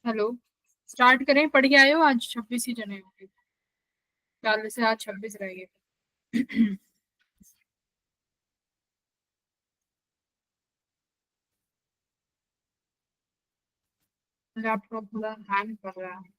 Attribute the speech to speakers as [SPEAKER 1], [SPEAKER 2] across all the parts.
[SPEAKER 1] Hello. Start करें? पढ़ के आए हो? आज 26 ही जने होंगे। 40 से आज 26 रह गए। लैपटॉप पूरा हैंग कर रहा है।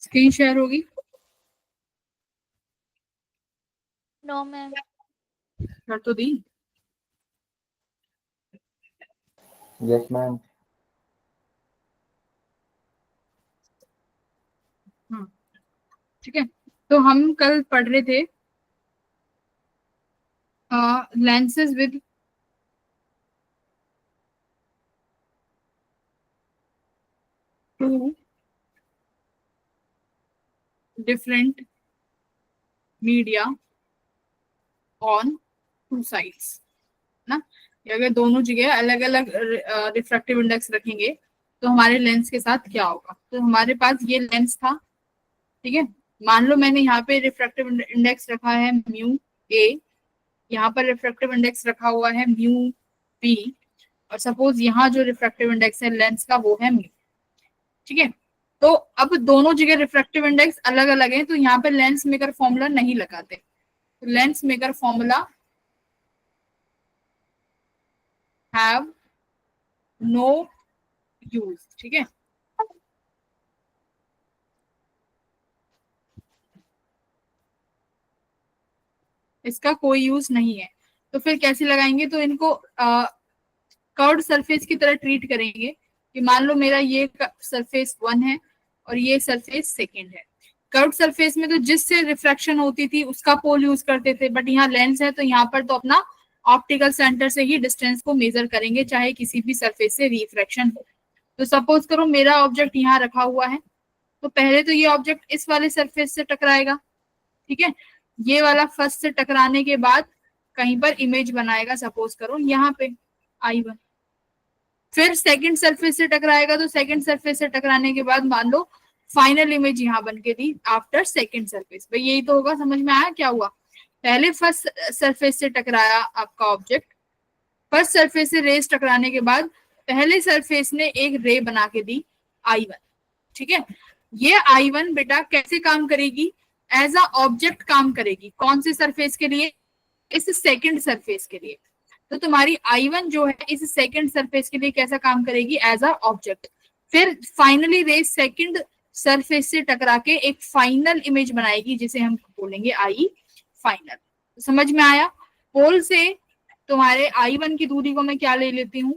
[SPEAKER 1] स्क्रीन शेयर होगी?
[SPEAKER 2] No ma'am.
[SPEAKER 1] कर तो दी।
[SPEAKER 3] Yes ma'am.
[SPEAKER 1] हाँ, ठीक है। तो हम कल पढ़ रहे थे lenses with two different media on two sides ना। ये अगर दोनों जगह अलग अलग रिफ्रैक्टिव इंडेक्स रखेंगे तो हमारे लेंस के साथ क्या होगा। तो हमारे पास ये लेंस था, ठीक है। मान लो मैंने यहाँ पे रिफ्रैक्टिव इंडेक्स रखा है म्यू ए, यहाँ पर रिफ्रैक्टिव इंडेक्स रखा हुआ है म्यू बी, और सपोज यहाँ जो रिफ्रैक्टिव इंडेक्स है लेंस का वो है म्यू, ठीक है। तो अब दोनों जगह रिफ्रैक्टिव इंडेक्स अलग अलग है, तो यहाँ पे लेंस मेकर फॉर्मूला नहीं लगाते। तो lens maker formula have no use, ठीक है। इसका कोई यूज नहीं है। तो फिर कैसे लगाएंगे? तो इनको कर्व्ड सरफेस की तरह ट्रीट करेंगे कि मान लो मेरा ये सरफेस 1 है और ये सरफेस 2 है। कर्व्ड सरफेस में तो जिससे रिफ्रैक्शन होती थी उसका पोल यूज करते थे, बट यहाँ लेंस है तो यहाँ पर तो अपना ऑप्टिकल सेंटर से ही डिस्टेंस को मेजर करेंगे चाहे किसी भी सरफेस से रिफ्रैक्शन हो। तो सपोज करो मेरा ऑब्जेक्ट यहाँ रखा हुआ है, तो पहले तो ये ऑब्जेक्ट इस वाले सरफेस से टकराएगा, ठीक है। ये वाला फर्स्ट से टकराने के बाद कहीं पर इमेज बनाएगा, सपोज करो यहाँ पे I1। फिर सेकंड सरफेस से टकराएगा, तो सेकंड सरफेस से टकराने के बाद मान लो फाइनल इमेज यहाँ बन के दी आफ्टर सेकंड सरफेस। भाई यही तो होगा। समझ में आया क्या हुआ? पहले फर्स्ट सरफेस से टकराया आपका ऑब्जेक्ट, फर्स्ट सरफेस से रेस टकराने के बाद पहले सरफेस ने एक रे बना के दी I1, ठीक है। ये I1 बेटा कैसे काम करेगी? एज अ ऑब्जेक्ट काम करेगी। कौन से सरफेस के लिए? इस सेकंड सरफेस के लिए। तो तुम्हारी I1 जो है इस सेकंड सरफेस के लिए कैसा काम करेगी? As a object. फिर फाइनली रे सेकंड सरफेस से टकरा के एक फाइनल इमेज बनाएगी जिसे हम बोलेंगे I फाइनल। समझ में आया? पोल से तुम्हारे I1 की दूरी को मैं क्या ले लेती हूँ?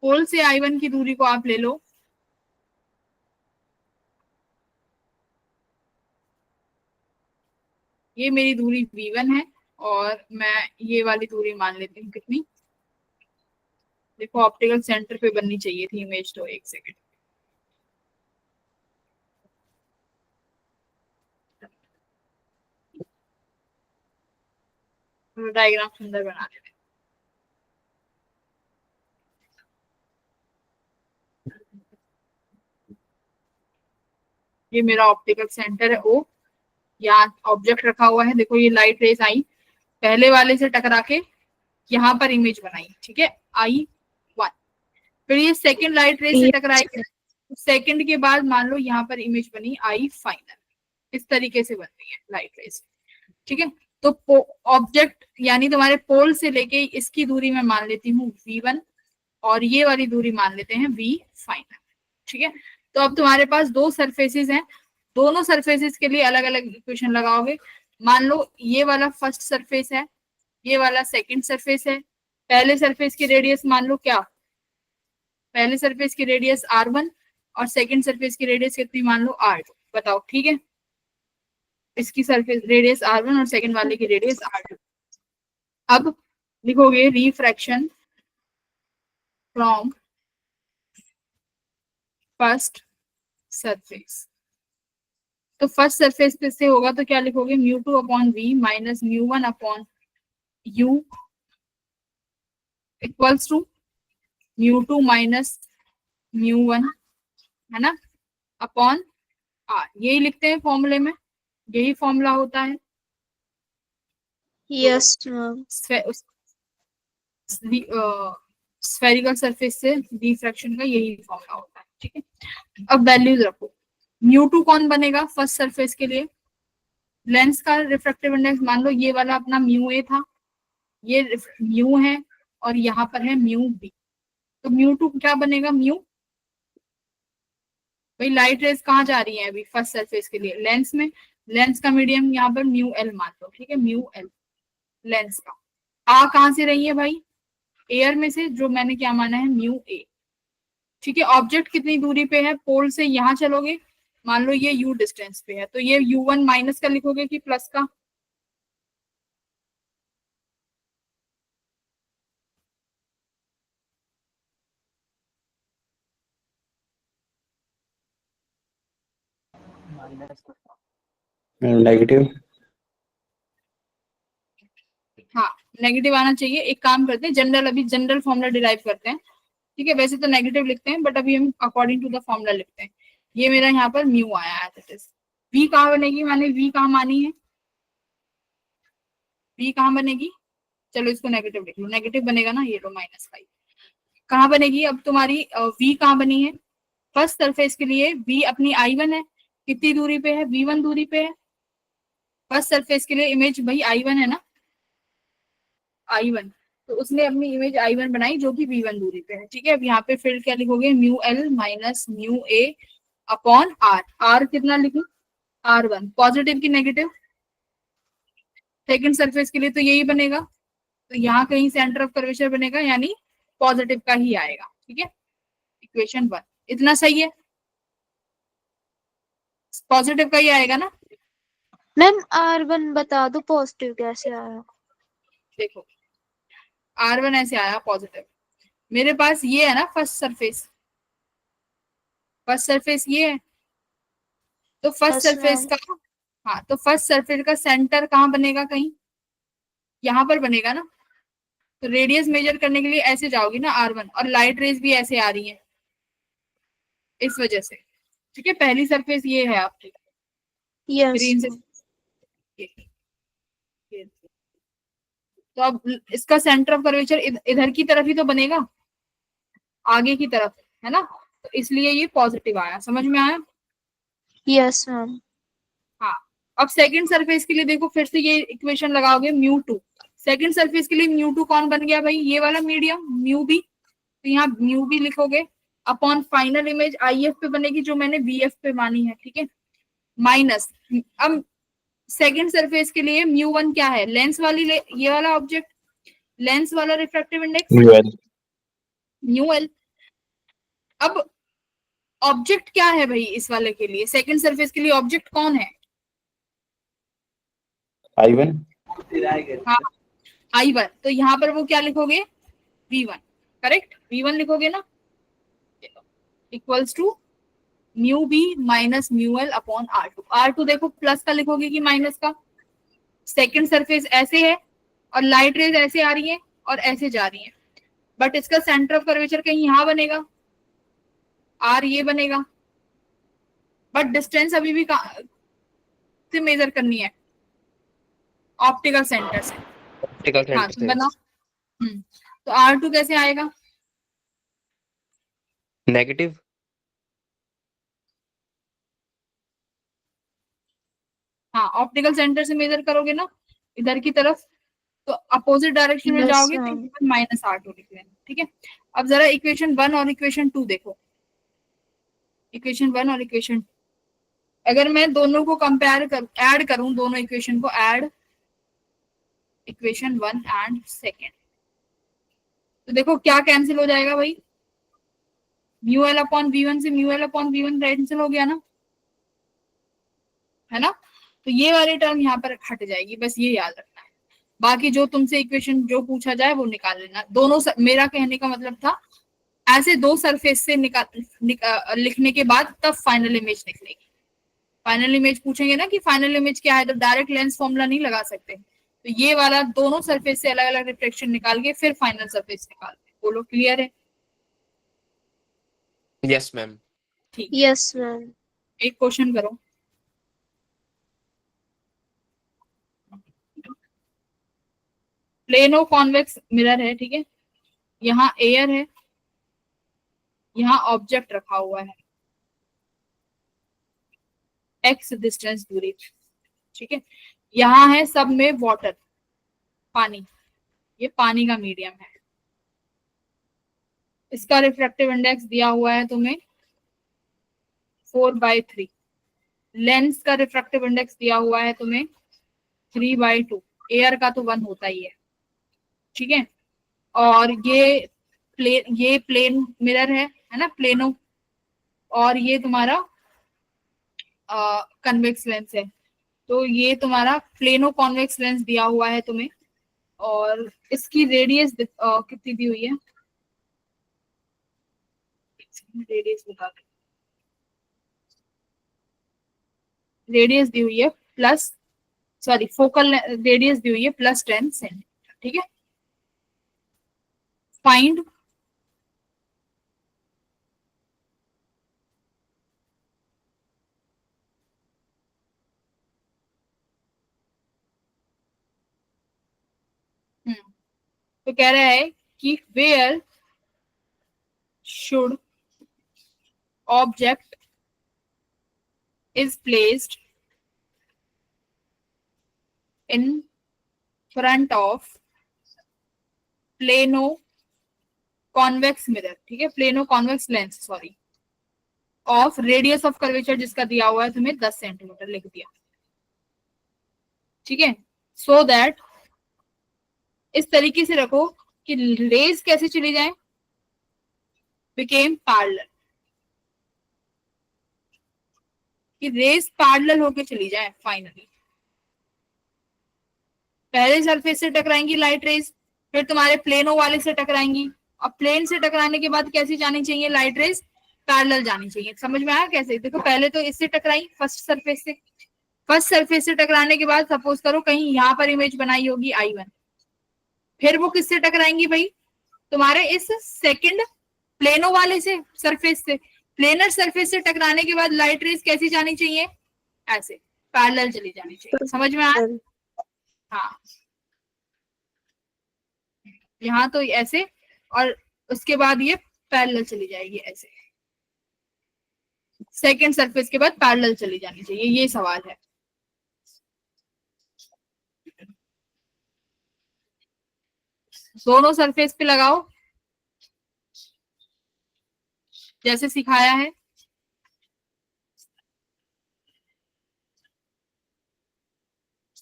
[SPEAKER 1] पोल से I1 की दूरी को आप ले लो, ये मेरी दूरी V1 है और मैं ये वाली दूरी मान लेती हूँ कितनी? देखो ऑप्टिकल सेंटर पे बननी चाहिए थी इमेज, तो एक सेकेंड। डायग्राम सुंदर बना देते। ये मेरा ऑप्टिकल सेंटर है O, यहाँ ऑब्जेक्ट रखा हुआ है। देखो ये लाइट रेस आई, पहले वाले से टकरा के यहाँ पर इमेज बनाई, ठीक है, I1। फिर ये सेकंड लाइट रेस से टकराई, सेकंड के बाद मान लो यहाँ पर इमेज बनी I फाइनल। इस तरीके से बनती है लाइट रेस, ठीक है। तो ऑब्जेक्ट यानी तुम्हारे पोल से लेके इसकी दूरी मैं मान लेती हूँ V1 और ये वाली दूरी मान लेते हैं V फाइनल, ठीक है। तो अब तुम्हारे पास दो सरफेसेस हैं, दोनों सरफेसेस के लिए अलग अलग इक्वेशन लगाओगे। मान लो ये वाला फर्स्ट सरफेस है, ये वाला सेकंड सरफेस है। पहले सरफेस की रेडियस मान लो क्या, पहले सरफेस की रेडियस r1 और सेकंड सरफेस की रेडियस कितनी मान लो r2। बताओ, ठीक है। इसकी सरफेस रेडियस r1 और सेकंड वाले की रेडियस r2। अब लिखोगे रिफ्रैक्शन फ्रॉम फर्स्ट सरफेस। तो फर्स्ट सरफेस पे से होगा तो क्या लिखोगे, μ2 upon v minus μ1 upon u equals to μ2 minus μ1, है ना, अपॉन r। यही लिखते हैं फॉर्मूले में, यही फॉर्मूला होता है।
[SPEAKER 2] Yes ma'am.
[SPEAKER 1] स्फेरिकल सरफेस से डिफ्रैक्शन का यही फॉर्मूला होता है, ठीक है। अब वैल्यूज रखो। μ2 कौन बनेगा फर्स्ट सरफेस के लिए, लेंस का रिफ्रैक्टिव इंडेक्स मान लो ये वाला अपना μa था, ये म्यू है और यहाँ पर है μb। तो μ2 क्या बनेगा, भाई लाइट रेज कहाँ जा रही है अभी फर्स्ट सरफेस के लिए, लेंस में। लेंस का मीडियम यहाँ पर μl मान लो, ठीक है, μl लेंस का। आ कहाँ से रही है भाई, एयर में से, जो मैंने क्या माना है μa, ठीक है। ऑब्जेक्ट कितनी दूरी पे है, पोल से यहाँ चलोगे, मान लो ये u डिस्टेंस पे है, तो ये u1 माइनस का लिखोगे कि प्लस का,
[SPEAKER 3] नेगेटिव।
[SPEAKER 1] हाँ नेगेटिव आना चाहिए। एक काम करते हैं, जनरल अभी जनरल फॉर्मूला डिराइव करते हैं, ठीक है। वैसे तो नेगेटिव लिखते हैं बट अभी हम अकॉर्डिंग टू द फॉर्मूला लिखते हैं। ये मेरा यहाँ पर म्यू आया है, वी कहाँ बनेगी, मैंने वी कहाँ मानी है, वी कहाँ बनेगी, चलो इसको नेगेटिव लिख लो, नेगेटिव बनेगा ना, ये लो -5 कहाँ बनेगी। अब तुम्हारी वी कहाँ बनी है, फर्स्ट सरफेस के लिए वी अपनी I1 है, कितनी दूरी पे है, v1 दूरी पे है। फर्स्ट सरफेस के लिए इमेज भाई I1 है ना, I1, तो उसने अपनी इमेज I1 बनाई जो कि v1 दूरी पे है, ठीक है। अब यहाँ पे फील्ड क्या लिखोगे, μl minus μa upon r। r कितना लिखूं, r1, पॉजिटिव की नेगेटिव, सेकंड सरफेस के लिए तो यही बनेगा, तो यहाँ कहीं सेंटर ऑफ कर्वेचर बनेगा, यानी पॉजिटिव का ही आएगा, ठीक है। इक्वेशन 1 इतना सही है, पॉजिटिव का ही आएगा ना।
[SPEAKER 2] मैम R1 बता दो पॉजिटिव कैसे आया।
[SPEAKER 1] देखो r1 ऐसे आया पॉजिटिव, मेरे पास ये है ना फर्स्ट सरफेस, फर्स्ट सरफेस ये है, तो फर्स्ट
[SPEAKER 2] Yes,
[SPEAKER 1] सरफेस
[SPEAKER 2] ma'am.
[SPEAKER 1] का, हाँ तो फर्स्ट सरफेस का सेंटर कहाँ बनेगा, कहीं यहाँ पर बनेगा ना। तो रेडियस मेजर करने के लिए ऐसे जाओगी ना r1, और लाइट रेज भी ऐसे आ रही है इस वजह से, ठीक है। पहली सरफेस ये है आपकी
[SPEAKER 2] Yes,
[SPEAKER 1] ग्रीन से,
[SPEAKER 2] ma'am.
[SPEAKER 1] ये। तो अब इसका सेंटर ऑफ कर्वेचर इधर की तरफ ही तो बनेगा, आगे की तरफ, है ना, तो इसलिए ये पॉजिटिव आया, समझ में आया।
[SPEAKER 2] Yes, ma'am.
[SPEAKER 1] हाँ अब सेकंड सरफेस के लिए देखो, फिर से ये इक्वेशन लगाओगे, μ2। सेकंड सरफेस के लिए μ2 कौन बन गया भाई, ये वाला मीडियम μb, तो यहाँ μb लिखोगे अपॉन फाइनल इमेज IF पे बनेगी जो मैंने VF पे मानी है, ठीक है, माइनस। अब सेकंड सरफेस के लिए μ1 क्या है, लेंस वाली ये वाला ऑब्जेक्ट, लेंस वाला रिफ्रैक्टिव इंडेक्स
[SPEAKER 3] म्यूएल।
[SPEAKER 1] μl। अब ऑब्जेक्ट क्या है भाई इस वाले के लिए, सेकंड सरफेस के लिए ऑब्जेक्ट कौन है,
[SPEAKER 3] I1।
[SPEAKER 1] हाँ I1, तो यहाँ पर वो क्या लिखोगे, V1, करेक्ट, V1 लिखोगे ना, equals to μb minus μl upon r2। r2 देखो प्लस का लिखोगे कि माइनस का, सेकंड सरफेस ऐसे है और लाइट रेज ऐसे आ रही है और ऐसे जा रही है, बट इसका सेंटर ऑफ कर्वेचर कहीं यहाँ बनेगा, r ये बनेगा, बट डिस्टेंस अभी भी से मेजर करनी है, ऑप्टिकल सेंटर से।
[SPEAKER 3] ऑप्टिकल
[SPEAKER 1] हाँ
[SPEAKER 3] सेंटर
[SPEAKER 1] तो
[SPEAKER 3] से।
[SPEAKER 1] बनाओ, तो r2 कैसे आएगा,
[SPEAKER 3] नेगेटिव।
[SPEAKER 1] हाँ ऑप्टिकल सेंटर से मेजर करोगे ना इधर की तरफ, तो अपोजिट डायरेक्शन में
[SPEAKER 2] Yes,
[SPEAKER 1] जाओगे
[SPEAKER 2] ma'am.
[SPEAKER 1] तो माइनस r2 लिख लेना, ठीक है। अब जरा इक्वेशन 1 और इक्वेशन 2 देखो, इक्वेशन 1 और इक्वेशन 2। अगर मैं दोनों को कंपेयर कर ऐड करूं, दोनों इक्वेशन को ऐड, इक्वेशन 1 एंड सेकेंड, तो देखो क्या कैंसिल हो जाएगा भाई, mu L upon V one से mu L upon V one cancel हो गया ना, है ना। तो ये वाली टर्म यहाँ पर हट जाएगी, बस ये याद रखना है। बाकी जो तुमसे इक्वेशन जो पूछा जाए वो निकाल लेना। दोनों मेरा कहने का मतलब था ऐसे दो सरफेस से लिखने के बाद तब फाइनल इमेज निकलेगी। फाइनल इमेज पूछेंगे ना कि फाइनल इमेज क्या है, तो डायरेक्ट लेंस फॉर्मूला नहीं लगा सकते। तो ये वाला दोनों सरफेस से अलग अलग रिफ्लेक्शन निकाल के फिर फाइनल सरफेस निकालते। बोलो क्लियर है?
[SPEAKER 4] Yes ma'am.
[SPEAKER 1] ठीक,
[SPEAKER 2] यस मैम।
[SPEAKER 1] एक क्वेश्चन करो। प्लेनो कॉन्वेक्स मिरर है, ठीक है, यहाँ एयर है, यहाँ ऑब्जेक्ट रखा हुआ है x डिस्टेंस दूरी, ठीक है, यहाँ है सब में वाटर, पानी, ये पानी का मीडियम है। इसका रिफ्रैक्टिव इंडेक्स दिया हुआ है तुम्हें 4/3। लेंस का रिफ्रैक्टिव इंडेक्स दिया हुआ है तुम्हें 3/2। एयर का तो 1 होता ही है, ठीक है। और ये प्लेन मिरर है ना, प्लेनो, और ये तुम्हारा कन्वेक्स लेंस है। तो ये तुम्हारा प्लेनो कॉन्वेक्स लेंस दिया हुआ है तुम्हें, और इसकी रेडियस कितनी दी हुई है, रेडियस बता दो। रेडियस दी हुई है फोकल रेडियस दी हुई है +10 सेंटीमीटर, ठीक है। फाइंड तो कह रहा है कि where should object is placed in front of plano convex mirror, ठीक है, plano convex lens, sorry, of radius of curvature जिसका दिया हुआ है तुम्हें 10 सेंटीमीटर लिख दिया, ठीक है। सो दैट इस तरीके से रखो कि रेज कैसे चली जाए, बिकेम पैरेलल, कि रेज पैरेलल होके चली जाए फाइनली। पहले सरफेस से टकराएंगी लाइट रेज, फिर तुम्हारे प्लेनो वाले से टकराएंगी, अब प्लेन से टकराने के बाद कैसी जानी चाहिए लाइट रेज, पैरेलल जानी चाहिए। समझ में आया कैसे? देखो पहले तो इससे टकराई फर्स्ट सरफेस से, फर्स्ट सरफेस से टकराने के बाद सपोज करो कहीं यहाँ पर इमेज बनाई होगी I1, फिर वो किससे टकराएंगी भाई, तुम्हारे इस सेकंड प्लेनो वाले से सरफेस से। प्लेनर सरफेस से टकराने के बाद लाइट रेज कैसी जानी चाहिए, ऐसे पैरेलल चली जानी चाहिए। समझ में आया? हाँ, यहाँ तो ऐसे, और उसके बाद ये पैरेलल चली जाएगी ऐसे, सेकंड सरफेस के बाद पैरेलल चली जानी चाहिए, ये सवाल है। दोनों सरफेस पे लगाओ जैसे सिखाया है।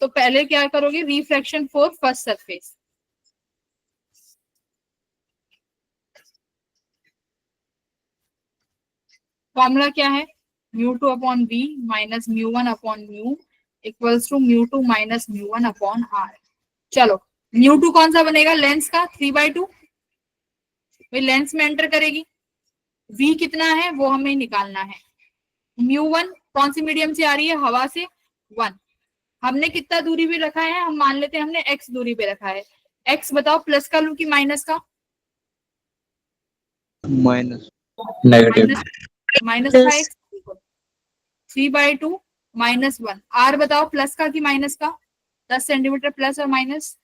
[SPEAKER 1] तो पहले क्या करोगे, reflection for first surface, formula क्या है, μ2/v minus μ1/μ equals to μ2 minus μ1/r। चलो μ2 कौन सा बनेगा, लेंस का 3/2, भाई लेंस में एंटर करेगी। v कितना है वो हमें निकालना है। μ1 कौन सी मीडियम से आ रही है, हवा से, 1। हमने कितना दूरी पे रखा है, हम मान लेते हैं हमने x दूरी पे रखा है। x बताओ प्लस का लू कि माइनस का,
[SPEAKER 3] माइनस, नेगेटिव,
[SPEAKER 1] माइनस का x, 3/2 माइनस 1। r बताओ प्लस का कि माइनस का, 10 सेंटीमीटर प्लस और माइनस,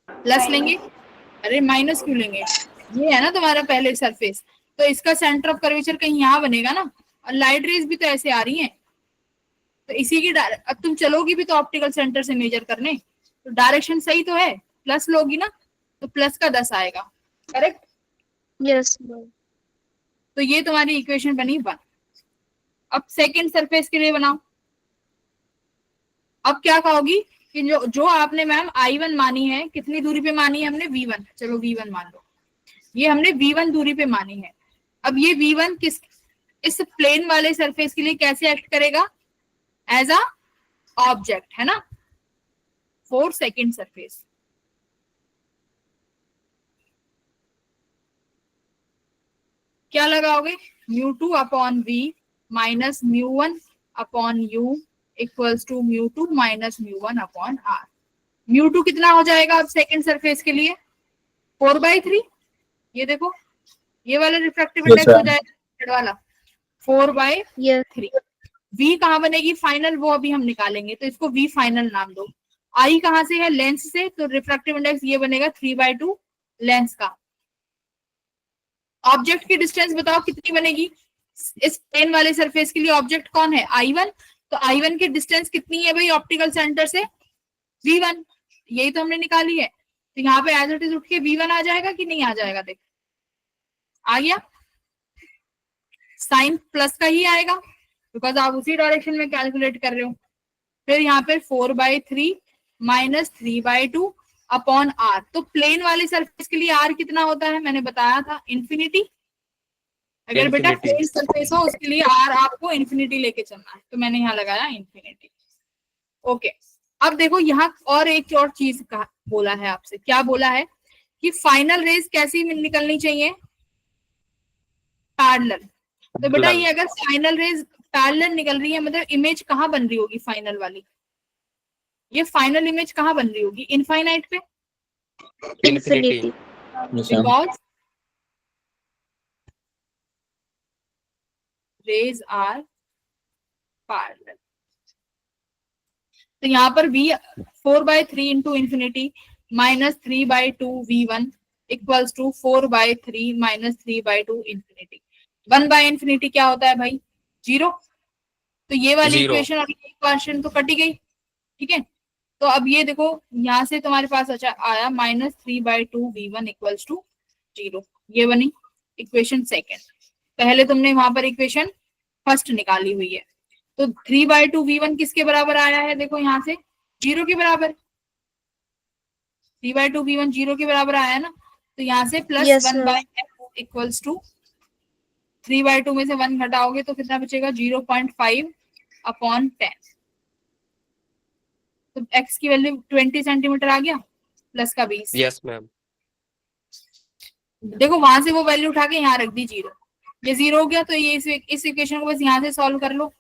[SPEAKER 1] प्लस लेंगे, अरे माइनस क्यों लेंगे, ये है ना तुम्हारा पहले सरफेस, तो इसका सेंटर ऑफ कर्वेचर कहीं यहाँ बनेगा ना, और लाइट रेज भी तो ऐसे आ रही हैं, तो इसी की अब तुम चलोगी भी तो ऑप्टिकल सेंटर से मेजर करने, तो डायरेक्शन सही तो है, प्लस लोगी ना, तो प्लस का 10 आएगा, करेक्ट?
[SPEAKER 2] Yes ma'am.
[SPEAKER 1] तो ये तुम्हारी इक्वेशन बनी 1। अब सेकंड सरफेस के लिए बनाओ। अब क्या कहोगी कि जो जो आपने मैम I1 मानी है, कितनी दूरी पे मानी है हमने, V1, चलो V1 मान लो, ये हमने V1 दूरी पे मानी है। अब ये V1 इस प्लेन वाले सरफेस के लिए कैसे एक्ट करेगा, एज अ ऑब्जेक्ट, है ना, फॉर सेकंड सरफेस। क्या लगाओगे, μ2 upon V minus μ1 upon U equals to μ2 minus μ1 upon R। μ2 कितना हो जाएगा अब सेकंड सरफेस के लिए, 4/3। ये देखो, ये वाला रिफ्रैक्टिव
[SPEAKER 3] Yes,
[SPEAKER 1] इंडेक्स हो
[SPEAKER 3] ma'am.
[SPEAKER 1] जाएगा वाला 4/3।
[SPEAKER 2] Yes.
[SPEAKER 1] V कहाँ बनेगी फाइनल, वो अभी हम निकालेंगे, तो इसको V फाइनल नाम दो। I कहाँ से है, लेंस से, तो रिफ्रैक्टिव इंडेक्स ये बनेगा 3/2 लेंस का। ऑब्जेक्ट की डिस्टेंस बताओ कितनी बनेगी, इस प्लेन वाले सरफेस के लिए ऑब्जेक्ट कौन है, I1, तो I1 की डिस्टेंस कितनी है भाई ऑप्टिकल सेंटर से, V1, यही तो हमने निकाली है। तो यहाँ पे एज इट इज उठ के V1 आ जाएगा कि नहीं आ जाएगा, देख आ गया, साइन प्लस का ही आएगा बिकॉज आप उसी डायरेक्शन में कैलकुलेट कर रहे हो। फिर यहाँ पे 4/3 माइनस 3/2 अपॉन R, तो प्लेन वाले सरफेस के लिए R कितना होता है, मैंने बताया था इन्फिनिटी। अगर बेटा प्लेन सरफेस हो उसके लिए R आपको इन्फिनिटी लेके चलना है, तो मैंने यहाँ लगाया इन्फिनिटी। ओके, अब देखो यहाँ और एक और चीज का बोला है आपसे, क्या बोला है कि फाइनल रेज कैसी निकलनी चाहिए, पैरेलल। तो बेटा ये अगर फाइनल रेज पैरेलल निकल रही है, मतलब इमेज कहाँ बन रही होगी फाइनल वाली, ये फाइनल इमेज कहाँ बन रही होगी, इनफाइनाइट पे,
[SPEAKER 2] Infinity.
[SPEAKER 3] Yes, ma'am.
[SPEAKER 1] Because rays are parallel. तो यहाँ पर V 4/3 into infinity minus 3/2 V1 equals to 4/3 minus 3/2 infinity. 1/इन्फिनिटी क्या होता है भाई, 0। तो ये वाली इक्वेशन और ये इक्वेशन तो कटी गई, ठीक है। तो अब ये देखो यहाँ से तुम्हारे पास अच्छा आया माइनस 3/2 V1 इक्वल्स टू 0, ये बनी इक्वेशन सेकेंड। पहले तुमने वहां पर इक्वेशन फर्स्ट निकाली हुई है, तो 3/2 V1 किसके बराबर आया है, देखो यहाँ से 0 के बराबर, 3/2 V1 0 के बराबर आया है ना, तो यहाँ से plus
[SPEAKER 2] Yes,
[SPEAKER 1] 1/f equals to 3/2 में से 1 घटाओगे तो कितना बचेगा 0.5 अपॉन 10। तो x की वैल्यू 20 सेंटीमीटर आ गया, प्लस का 20।
[SPEAKER 4] Yes ma'am.
[SPEAKER 1] देखो वहां से वो वैल्यू उठा के यहाँ रख दी 0, ये 0 हो गया, तो ये इस इक्वेशन को बस यहाँ से सॉल्व कर लो,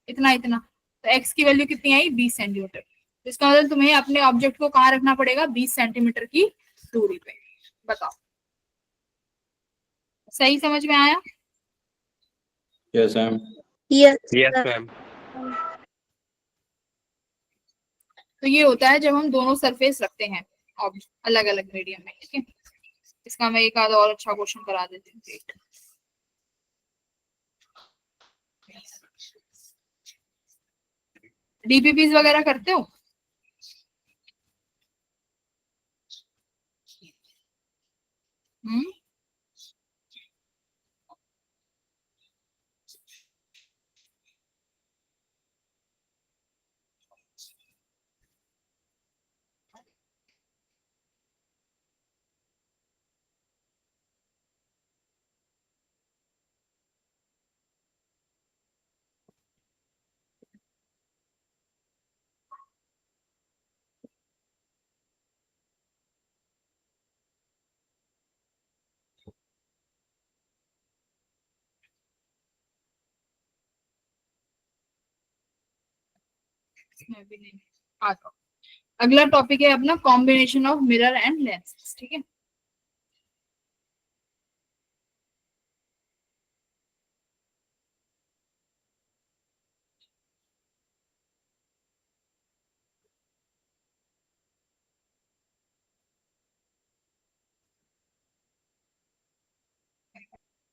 [SPEAKER 1] इतना इतना, तो x की वैल्यू कितनी आई 20 सेंटीमीटर। तो इसका मतलब तुम्हें अपने ऑब्जेक्ट को कहाँ रखना पड़ेगा, 20 सेंटीमीटर की दूरी पे। बताओ सही समझ में आया,
[SPEAKER 3] Yes, ma'am.
[SPEAKER 2] Yes.
[SPEAKER 4] Yes
[SPEAKER 2] sir.
[SPEAKER 4] Ma'am.
[SPEAKER 1] तो ये होता है जब हम दोनों सरफेस रखते हैं अलग अलग मीडियम में, ठीक है। इसका मैं एक आधा और अच्छा क्वेश्चन करा देती हूँ। डीपीपीज वगैरह करते हो, इसमें भी नहीं आता। अगला टॉपिक है अपना combination of mirror and lenses, ठीक है।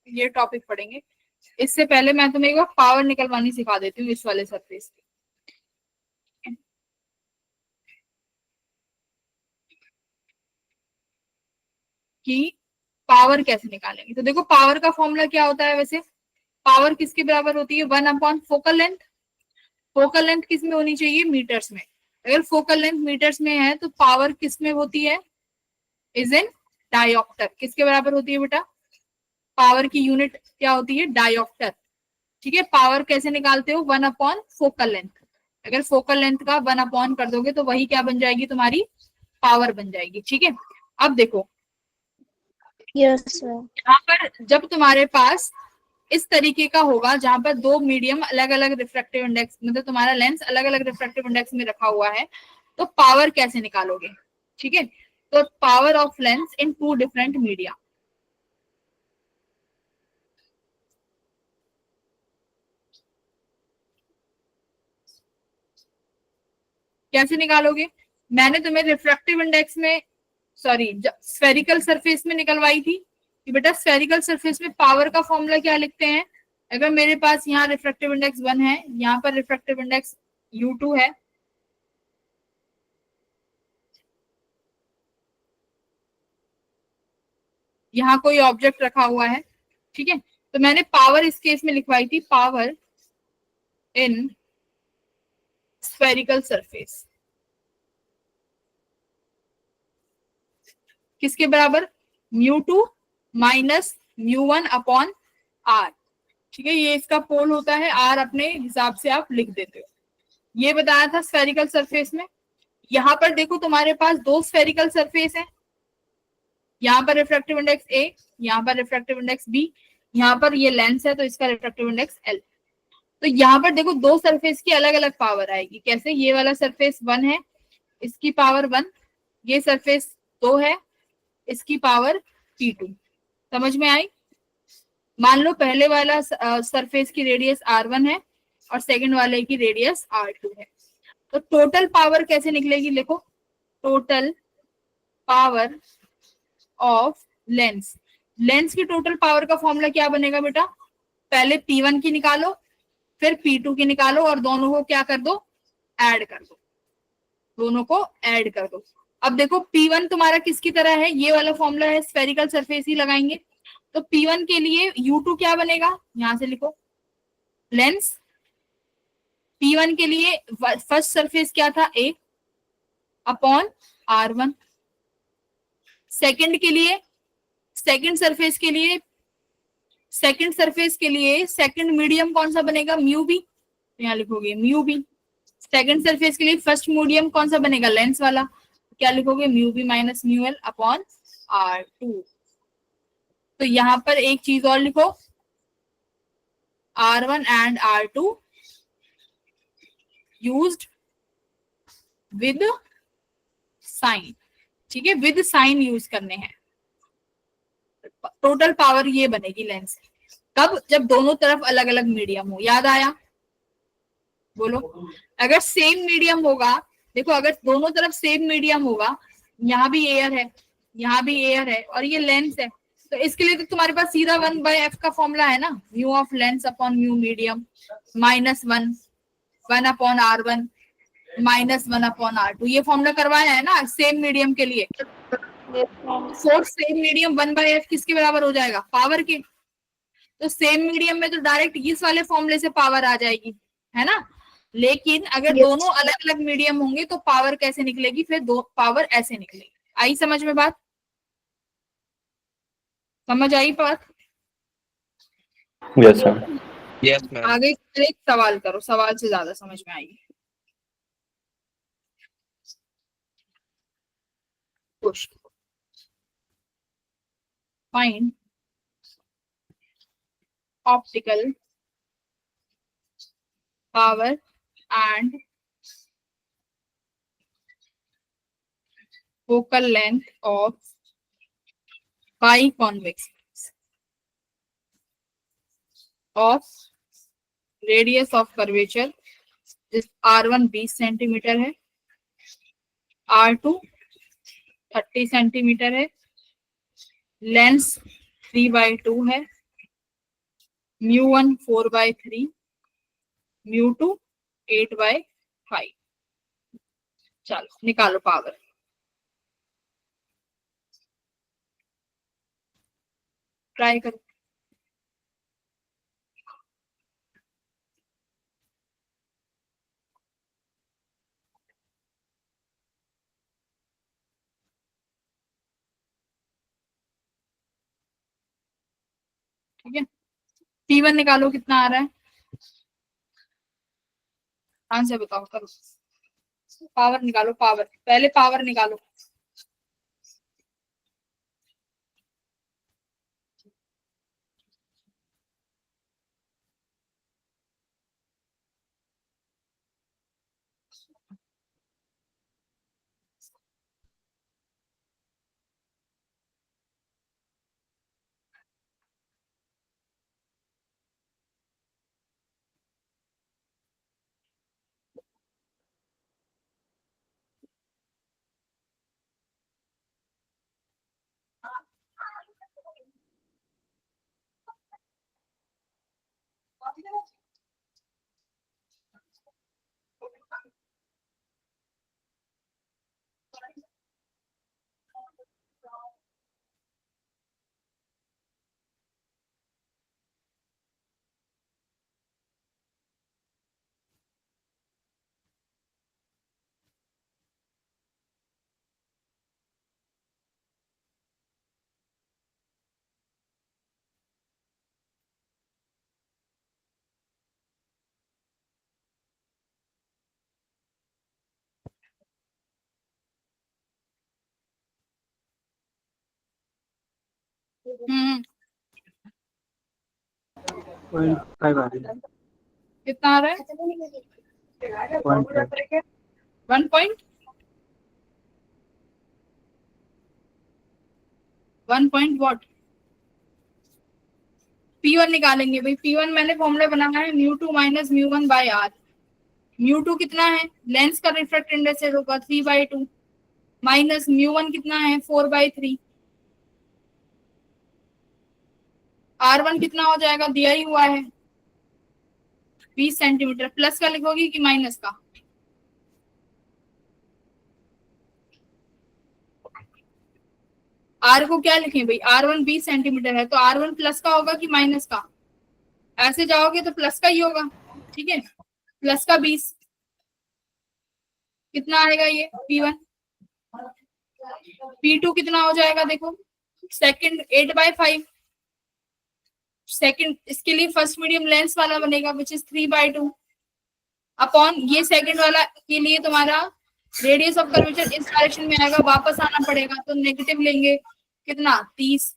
[SPEAKER 1] ये टॉपिक पढ़ेंगे, इससे पहले मैं तुम्हें एक बार पावर निकलवानी सिखा देती हूँ इस वाले सरफेस की। कि पावर कैसे निकालेंगे। तो देखो पावर का फॉर्मूला क्या होता है वैसे, पावर किसके बराबर होती है, 1/4 फोकल लेंथ। फोकल लेंथ किस में होनी चाहिए, मीटर्स में। अगर फोकल लेंथ मीटर्स में है तो पावर किस में होती है, इज इन डायोप्टर। किसके बराबर होती है बेटा, पावर की यूनिट क्या होती है, डायोप्टर। ठीक है, पावर कैसे निकालते हो, 1/4 फोकल लेंथ। अगर फोकल लेंथ का 1/4 कर दोगे तो वही क्या बन जाएगी, तुम्हारी पावर बन जाएगी। ठीक है, अब देखो
[SPEAKER 2] यस सर।
[SPEAKER 1] यहाँ पर जब तुम्हारे पास इस तरीके का होगा जहां पर दो मीडियम अलग अलग रिफ्रैक्टिव इंडेक्स, मतलब तुम्हारा लेंस अलग अलग रिफ्रैक्टिव इंडेक्स में रखा हुआ है, तो पावर कैसे निकालोगे। ठीक है, तो power of lens in two different media. कैसे निकालोगे, मैंने तुम्हें रिफ्रैक्टिव इंडेक्स में, सॉरी स्फेरिकल सरफेस में निकलवाई थी कि बेटा स्फेरिकल सरफेस में पावर का फॉर्मूला क्या लिखते हैं। अगर मेरे पास यहाँ रिफ्रैक्टिव इंडेक्स 1 है, यहाँ पर रिफ्रैक्टिव इंडेक्स U2 है, यहाँ कोई ऑब्जेक्ट रखा हुआ है। ठीक है, तो मैंने पावर इस केस में लिखवाई थी, पावर इन स्फेरिकल सरफेस किसके बराबर, μ2 माइनस μ1/r। ठीक है, ये इसका पोल होता है, r अपने हिसाब से आप लिख देते हो। ये बताया था स्फेरिकल सरफेस में। यहाँ पर देखो तुम्हारे पास दो स्फेरिकल सरफेस है, यहाँ पर रिफ्रैक्टिव इंडेक्स A, यहाँ पर रिफ्रैक्टिव इंडेक्स B, यहाँ पर ये लेंस है तो इसका रिफ्रैक्टिव इंडेक्स L। तो यहाँ पर देखो दो सरफेस की अलग अलग पावर आएगी। कैसे, ये वाला सरफेस 1 है, इसकी पावर 1, ये सरफेस 2 है, इसकी पावर P2। समझ में आई। मान लो पहले वाला सरफेस की रेडियस R1 है और सेकंड वाले की रेडियस R2 है, तो टोटल पावर कैसे निकलेगी, लिखो total power of lens. Lens की टोटल पावर का फॉर्मूला क्या बनेगा बेटा, पहले P1 की निकालो, फिर P2 की निकालो और दोनों को क्या कर दो, ऐड कर दो, दोनों को ऐड कर दो। अब देखो P1 तुम्हारा किसकी तरह है, ये वाला फॉर्मूला है, स्फेरिकल सरफेस ही लगाएंगे। तो P1 के लिए U2 क्या बनेगा, यहां से लिखो लेंस। P1 के लिए फर्स्ट सरफेस क्या था, A अपॉन R1। सेकंड के लिए, सेकंड सरफेस के लिए, सेकंड सरफेस के लिए सेकंड मीडियम कौन सा बनेगा, म्यू बी, तो यहाँ लिखोगे म्यू बी। सेकंड सरफेस के लिए फर्स्ट मीडियम कौन सा बनेगा, लेंस वाला, क्या लिखोगे, mu B minus mu L upon R2। तो यहाँ पर एक चीज और लिखो, R1 and R2 used with sign. ठीक है, विद साइन यूज करने हैं। टोटल पावर ये बनेगी लेंस की, कब, जब दोनों तरफ अलग अलग मीडियम हो। याद आया, बोलो। अगर सेम मीडियम होगा, देखो अगर दोनों तरफ सेम मीडियम होगा, यहाँ भी एयर है, यहाँ भी एयर है और ये लेंस है, तो इसके लिए तो तुम्हारे पास सीधा 1/f का फॉर्मूला है ना, mu of lens upon mu medium minus 1/r1 minus 1/r2। ये फॉर्मूला करवाया है ना सेम मीडियम के लिए। फोर्थ सेम मीडियम 1/f किसके बराबर हो जाएगा, पावर के। तो सेम मीडियम में तो डायरेक्ट इस वाले फॉर्मूले से पावर आ जाएगी, है ना। लेकिन अगर दोनों अलग अलग मीडियम होंगे तो पावर कैसे निकलेगी, फिर दो पावर ऐसे निकलेगी। आई समझ में बात, समझ आई बात।
[SPEAKER 3] Yes, ma'am.
[SPEAKER 4] Yes, ma'am.
[SPEAKER 1] आगे एक सवाल करो, सवाल से ज्यादा समझ में आएगी। Find optical power and focal length of biconvex of radius of curvature is R1 20 centimetre है, R2 30 सेंटीमीटर है, लेंस 3/2 है, μ1 4/3, μ2 8/5। चलो निकालो पावर। ट्राई करो। ठीक है, P1 निकालो कितना आ रहा है, आंसर बताओ, करो। पावर निकालो, पावर, पहले पावर निकालो। हम्म,
[SPEAKER 4] 0.5 आ रही है।
[SPEAKER 1] कितना आ रहा है,
[SPEAKER 4] 0.5
[SPEAKER 1] 1 पॉइंट 1 पॉइंट वॉट। P1 निकालेंगे भाई, P1 मैंने फॉर्मूला बनाना है μ2 माइनस μ1 बाय आर। μ2 कितना है, लेंस का रिफ्रैक्ट इंडेक्स होगा 3/2, माइनस μ1 कितना है 4/3, R1 कितना हो जाएगा, दिया ही हुआ है 20 सेंटीमीटर। प्लस का लिखोगी कि माइनस का, आर को क्या लिखें भाई, R1 20 सेंटीमीटर है तो R1 प्लस का होगा कि माइनस का, ऐसे जाओगे तो प्लस का ही होगा। ठीक है, प्लस का 20 कितना आएगा ये P1। P2 कितना हो जाएगा देखो, सेकंड 8/5, सेकंड इसके लिए फर्स्ट मीडियम लेंस वाला बनेगा विच इज 3/2 अपॉन ये सेकंड वाला के लिए तुम्हारा रेडियस ऑफ कर्वेचर इस डायरेक्शन में आएगा, वापस आना पड़ेगा तो नेगेटिव लेंगे कितना 30।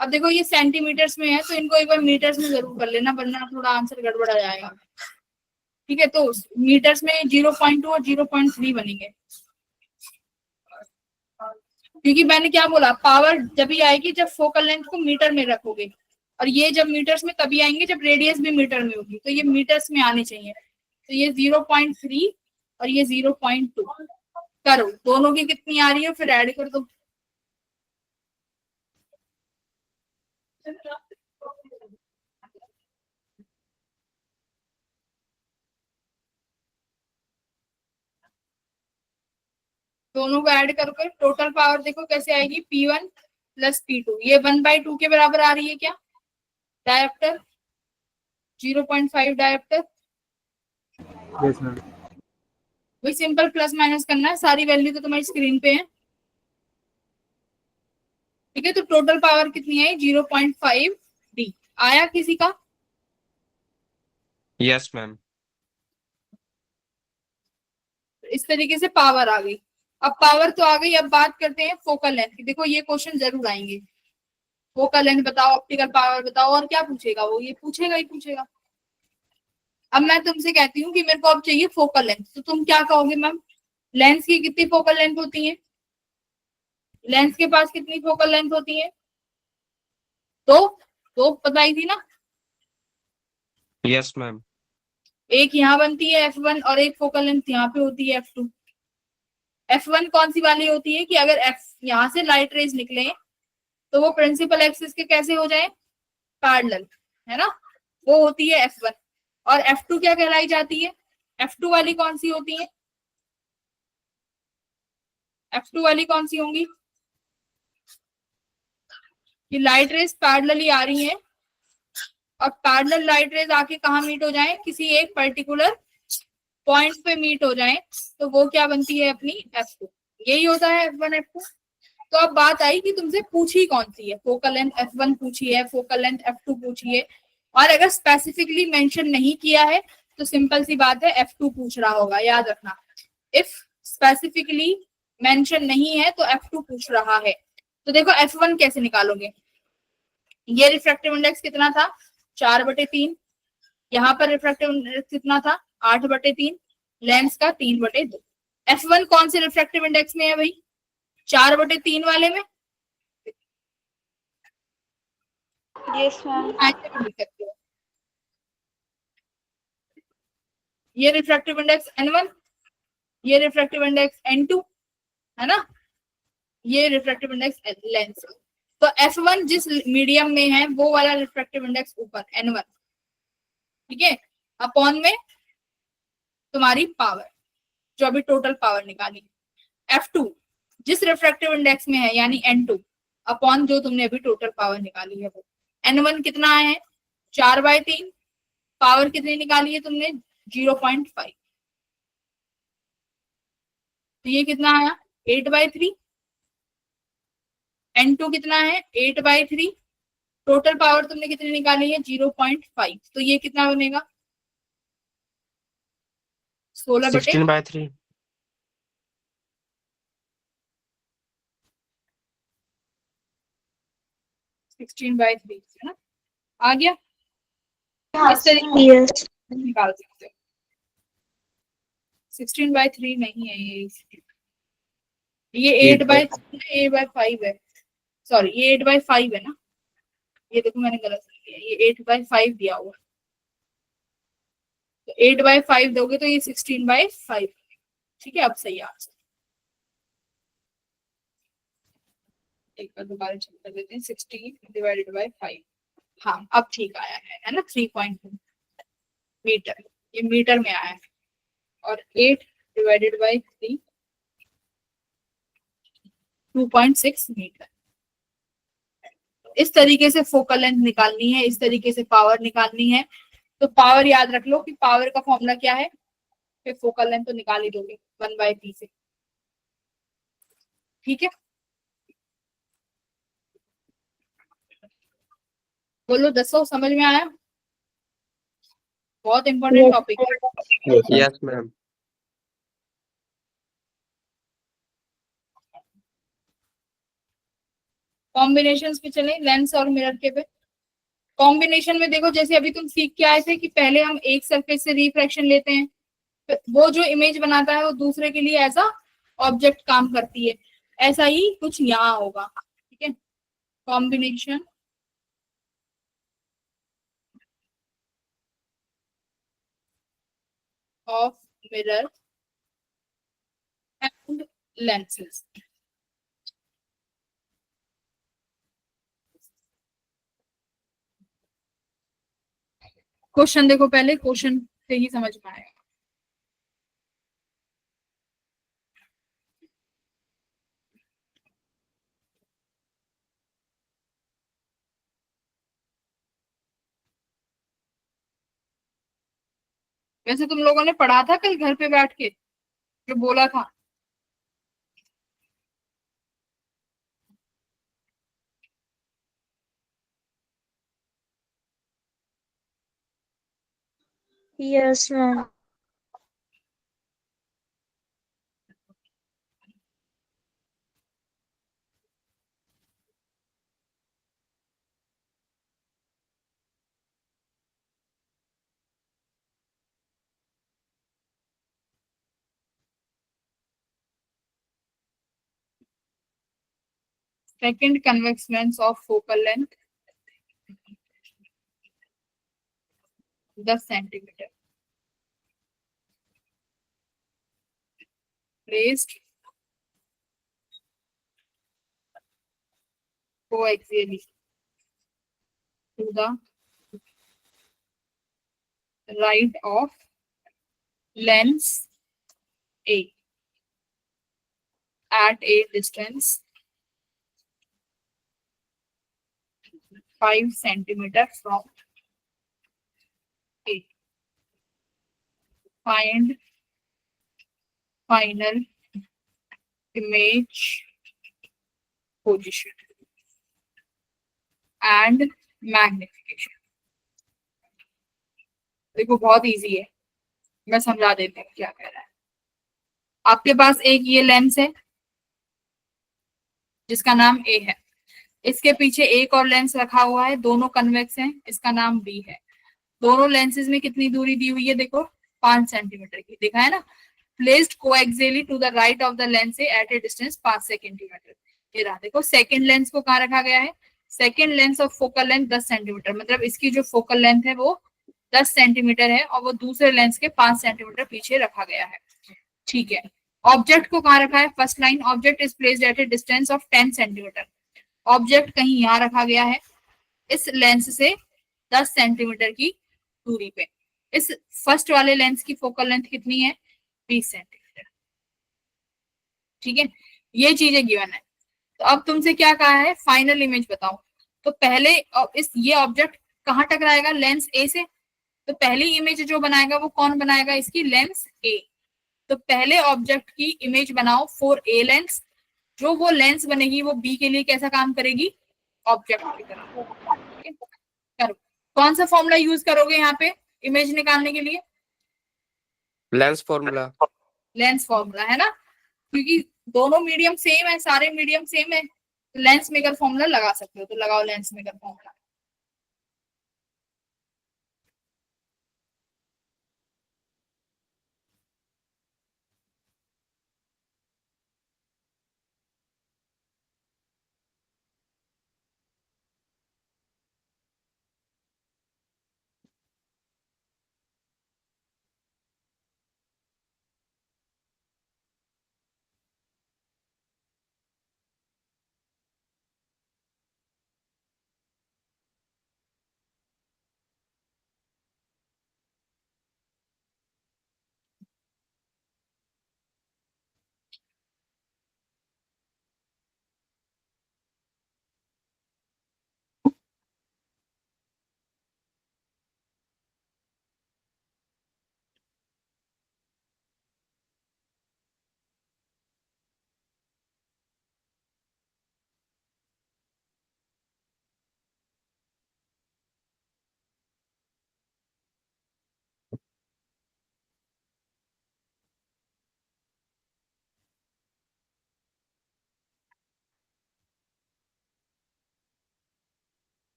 [SPEAKER 1] अब देखो ये सेंटीमीटर्स में है तो इनको एक बार मीटर्स में जरूर कर लेना वरना थोड़ा आंसर गड़बड़ा जाएगा। ठीक है, तो मीटर्स में 0.2 और 0.3 बनेंगे, क्योंकि मैंने क्या बोला, पावर जब भी आएगी जब फोकल लेंथ को मीटर में रखोगे, और ये जब मीटर्स में तभी आएंगे जब रेडियस भी मीटर में होगी, तो ये मीटर्स में आने चाहिए। तो ये 0.3 और ये 0.2 करो, दोनों की कितनी आ रही है फिर ऐड कर दो। दोनों को ऐड करके टोटल पावर देखो कैसे आएगी, P1 प्लस P2, ये 1/2 के बराबर आ रही है क्या, डायोप्टर 0.5 डायोप्टर।
[SPEAKER 4] Yes ma'am.
[SPEAKER 1] वही सिंपल प्लस माइनस करना है, सारी वैल्यू तो तुम्हारी स्क्रीन पे है। ठीक है, तो टोटल पावर कितनी है 0.5 डी, आया किसी का।
[SPEAKER 5] Yes ma'am.
[SPEAKER 1] इस तरीके से पावर आ गई। अब पावर तो आ गई, अब बात करते हैं फोकल लेंथ की। देखो ये क्वेश्चन जरूर आएंगे, फोकल लेंथ बताओ, ऑप्टिकल पावर बताओ, और क्या पूछेगा वो, ये पूछेगा ही पूछेगा। अब मैं तुमसे कहती हूँ कि मेरे को अब चाहिए फोकल लेंथ, तो तुम क्या कहोगे मैम, लेंस की कितनी फोकल लेंथ होती है, लेंस के पास कितनी फोकल लेंथ होती है, दो बताई थी ना।
[SPEAKER 5] Yes ma'am.
[SPEAKER 1] एक यहाँ बनती है F1 और एक फोकल लेंथ यहाँ पे होती है F2। F1 कौन सी वाली होती है कि अगर F यहाँ से लाइट रेज निकले तो वो प्रिंसिपल एक्सिस के कैसे हो जाए, पैरेलल, है ना, वो होती है F1। और F2 क्या कहलाई जाती है, F2 वाली कौन सी होती है, F2 वाली कौन सी होंगी, कि लाइट रेज पैरेलली आ रही हैं और पैरेलल लाइट रेज आके कहाँ मीट हो जाए, किसी एक पर्टिकुलर पॉइंट पे मीट हो जाए, तो वो क्या बनती है अपनी F2। यही होता है F1 F2। तो अब बात आई कि तुमसे पूछी कौन सी है, फोकल लेंथ F1 पूछी है, फोकल लेंथ F2 पूछी है, और अगर स्पेसिफिकली मेंशन नहीं किया है तो सिंपल सी बात है F2 पूछ रहा होगा, याद रखना। इफ स्पेसिफिकली मेंशन नहीं है तो F2 पूछ रहा है। तो देखो F1 कैसे निकालोगे, ये रिफ्रैक्टिव इंडेक्स कितना था, 4/3। यहाँ पर रिफ्रैक्टिव इंडेक्स कितना था, 8/3। लेंस का 3/2। F1 कौन से रिफ्रैक्टिव इंडेक्स में है भाई, 4/3 वाले में।
[SPEAKER 2] Yes ma'am.
[SPEAKER 1] ऐसे भी लिख सकते हो। ये रिफ्रैक्टिव इंडेक्स N1, ये रिफ्रैक्टिव इंडेक्स N2, है ना, ये रिफ्रैक्टिव इंडेक्स लेंस। तो F1 जिस मीडियम में है वो वाला रिफ्रैक्टिव इंडेक्स ऊपर N1, ठीक है, अपॉन में तुम्हारी पावर, जो अभी टोटल पावर निकाली। F2 जिस रिफ्रैक्टिव इंडेक्स में है यानी N2, अपॉन जो तुमने अभी टोटल पावर निकाली है वो। N1 कितना आया है, 4/3। पावर कितनी निकाली है तुमने, 0.5। तो ये कितना आया, 8/3। N2 कितना है, 8/3। टोटल पावर तुमने कितनी निकाली है, 0.5। तो ये कितना बनेगा, 16/3।
[SPEAKER 5] 16/3।
[SPEAKER 1] 16/3 है ना, आ गया। इस तरीके
[SPEAKER 2] यस।
[SPEAKER 1] से निकाल सकते हो। 16/3 नहीं है ये 8/5 है। सॉरी, ये 8/5 है ना, ये देखो मैंने गलत लिया, ये 8/5 दिया हुआ। तो 8/5 दोगे तो ये 16/5। ठीक है, अब सही आंसर। एक बार दोबारा चेक कर लेते हैं, 16/5। हाँ अब ठीक आया है ना, 3.2 मीटर, ये मीटर में आया है। और 8/3 2.6 मीटर। इस तरीके से फोकल लेंथ निकालनी है, इस तरीके से पावर निकालनी है। तो पावर याद रख लो कि पावर का फॉर्मूला क्या है, फिर फोकल लेंथ तो निकाल ही दोगे 1/p से। ठीक है, बोलो दसो, समझ में आया, बहुत इंपॉर्टेंट टॉपिक है।
[SPEAKER 3] Yes, ma'am.
[SPEAKER 5] Yes, ma'am.
[SPEAKER 1] Combination पे चले, लेंस और मिरर के पे। कॉम्बिनेशन में देखो, जैसे अभी तुम सीख के आए थे कि पहले हम एक सरफेस से रिफ्रैक्शन लेते हैं, वो जो इमेज बनाता है वो दूसरे के लिए ऐसा ऑब्जेक्ट काम करती है। ऐसा ही कुछ यहाँ होगा। ठीक है, combination of mirror and lenses. Question देखो, पहले क्वेश्चन से ही समझ में आएगा। वैसे तुम लोगों ने पढ़ा था कल घर पे बैठ के, जो बोला था।
[SPEAKER 2] Yes ma'am.
[SPEAKER 1] Second convex lens of focal length 10 centimetre placed coaxially to the right of lens A at a distance 5 centimeter from A. Find final image position and magnification. देखो बहुत इजी है, मैं समझा देती हूँ क्या कह रहा है। आपके पास एक ये लेंस है जिसका नाम A है, इसके पीछे एक और लेंस रखा हुआ है, दोनों कन्वेक्स हैं, इसका नाम B है। दोनों लेंसेज में कितनी दूरी दी हुई है, देखो 5 सेंटीमीटर की, देखा है ना। Placed coaxially to the right of the lens at a distance 5 centimetre. ये रहा, देखो सेकंड लेंस को कहाँ रखा गया है, second lens of focal length 10 centimetre, मतलब इसकी जो फोकल लेंथ है वो 10 सेंटीमीटर है और वो दूसरे लेंस के 5 सेंटीमीटर पीछे रखा गया है। ठीक है, ऑब्जेक्ट को कहाँ रखा है, first line, object is placed at a distance of 10 centimetre. Object कहीं यहाँ रखा गया है, इस लेंस से 10 सेंटीमीटर की दूरी पे। इस फर्स्ट वाले लेंस की फोकल लेंथ कितनी है, 20 सेंटीमीटर। ठीक है, ये चीजें गिवन है। तो अब तुमसे क्या कहा है, फाइनल इमेज बताओ। तो पहले ये ऑब्जेक्ट कहाँ टकराएगा, लेंस ए से। तो पहली इमेज जो बनाएगा वो कौन बनाएगा, इसकी लेंस ए। तो पहले ऑब्जेक्ट की इमेज बनाओ फॉर ए लेंस, जो वो लेंस बनेगी वो बी के लिए कैसा काम करेगी, ऑब्जेक्ट की तरह। करो, कौन सा फॉर्मूला यूज करोगे यहाँ पे इमेज निकालने के लिए,
[SPEAKER 5] लेंस फॉर्मूला।
[SPEAKER 1] लेंस फॉर्मूला है ना, क्योंकि दोनों मीडियम सेम है, सारे मीडियम सेम है, तो लेंस मेकर फॉर्मूला लगा सकते हो। तो लगाओ लेंस मेकर फॉर्मूला।